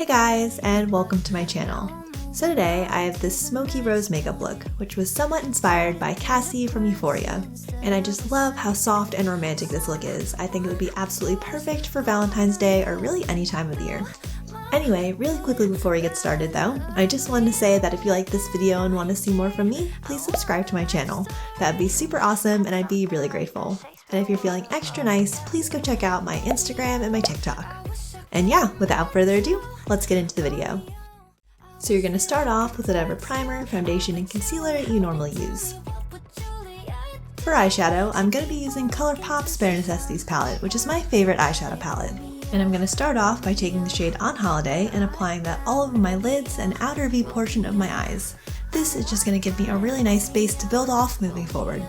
Hey guys, and welcome to my channel. So today I have this smoky rose makeup look, which was somewhat inspired by Cassie from Euphoria. And I just love how soft and romantic this look is. I think it would be absolutely perfect for Valentine's Day or really any time of the year. Anyway, really quickly before we get started though, I just wanted to say that if you like this video and want to see more from me, please subscribe to my channel. That'd be super awesome and I'd be really grateful. And if you're feeling extra nice, please go check out my Instagram and my TikTok. And yeah, without further ado, let's get into the video. So you're going to start off with whatever primer, foundation, and concealer you normally use. For eyeshadow, I'm going to be using ColourPop's Bare Necessities palette, which is my favorite eyeshadow palette. And I'm going to start off by taking the shade On Holiday and applying that all over my lids and outer V portion of my eyes. This is just going to give me a really nice base to build off moving forward.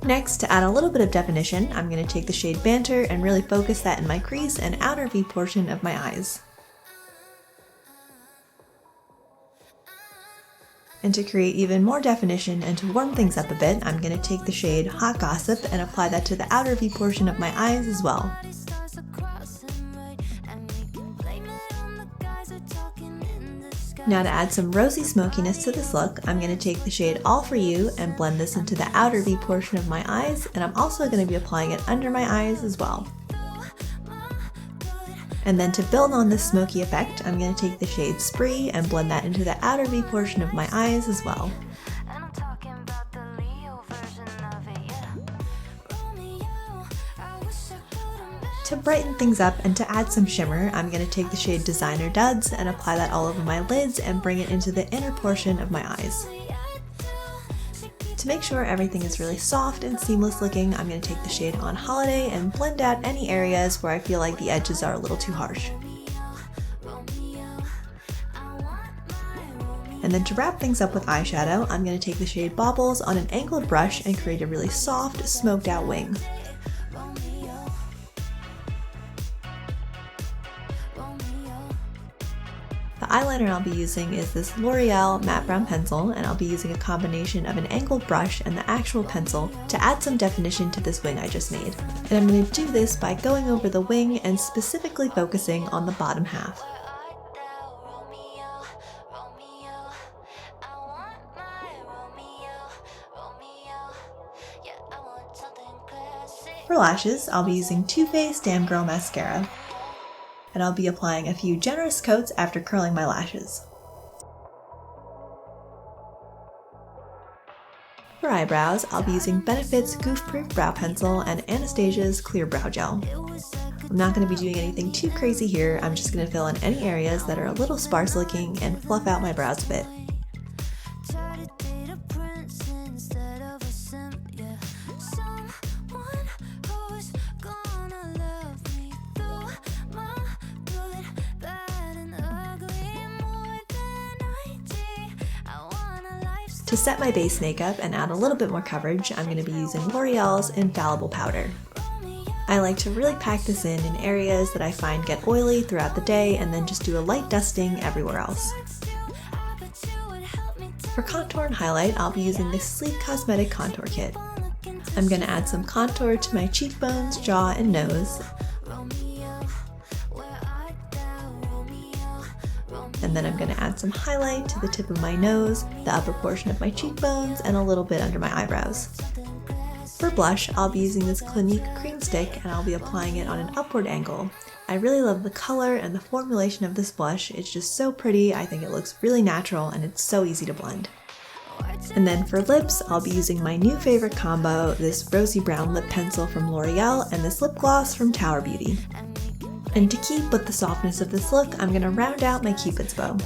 Next, to add a little bit of definition, I'm going to take the shade Banter and really focus that in my crease and outer V portion of my eyes. And to create even more definition and to warm things up a bit, I'm going to take the shade Hot Gossip and apply that to the outer V portion of my eyes as well. Now to add some rosy smokiness to this look, I'm going to take the shade All For You and blend this into the outer V portion of my eyes, and I'm also going to be applying it under my eyes as well. And then to build on this smoky effect, I'm going to take the shade Spree and blend that into the outer V portion of my eyes as well. To brighten things up and to add some shimmer, I'm going to take the shade Designer Duds and apply that all over my lids and bring it into the inner portion of my eyes. To make sure everything is really soft and seamless looking, I'm going to take the shade On Holiday and blend out any areas where I feel like the edges are a little too harsh. And then to wrap things up with eyeshadow, I'm going to take the shade Baubles on an angled brush and create a really soft, smoked out wing. The eyeliner I'll be using is this L'Oreal Matte Brown Pencil, and I'll be using a combination of an angled brush and the actual pencil to add some definition to this wing I just made. And I'm going to do this by going over the wing and specifically focusing on the bottom half. For lashes, I'll be using Too Faced Damn Girl Mascara. And I'll be applying a few generous coats after curling my lashes. For eyebrows, I'll be using Benefit's Goof Proof Brow Pencil and Anastasia's Clear Brow Gel. I'm not going to be doing anything too crazy here, I'm just going to fill in any areas that are a little sparse looking and fluff out my brows a bit. To set my base makeup and add a little bit more coverage, I'm going to be using L'Oreal's Infallible Powder. I like to really pack this in areas that I find get oily throughout the day and then just do a light dusting everywhere else. For contour and highlight, I'll be using this Sleek Cosmetic Contour Kit. I'm going to add some contour to my cheekbones, jaw, and nose. And then I'm going to add some highlight to the tip of my nose, the upper portion of my cheekbones, and a little bit under my eyebrows. For blush, I'll be using this Clinique Cream Stick and I'll be applying it on an upward angle. I really love the color and the formulation of this blush. It's just so pretty, I think it looks really natural and it's so easy to blend. And then for lips, I'll be using my new favorite combo, this rosy brown lip pencil from L'Oreal and this lip gloss from Tower Beauty. And to keep with the softness of this look, I'm going to round out my Cupid's bow.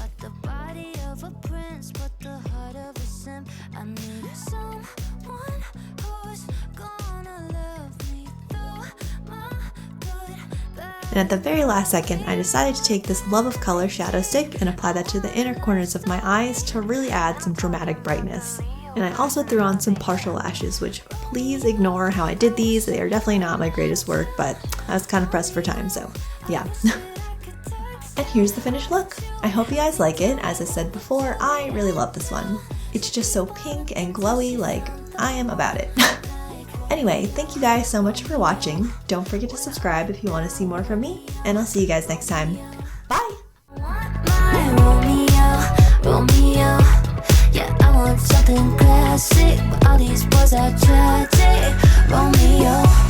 And at the very last second, I decided to take this Love of Color shadow stick and apply that to the inner corners of my eyes to really add some dramatic brightness. And I also threw on some partial lashes, which please ignore how I did these. They are definitely not my greatest work, but I was kind of pressed for time, so yeah. And here's the finished look. I hope you guys like it. As I said before, I really love this one. It's just so pink and glowy, like I am about it. Anyway, thank you guys so much for watching. Don't forget to subscribe if you want to see more from me, and I'll see you guys next time. Bye! Was that tragic, Romeo?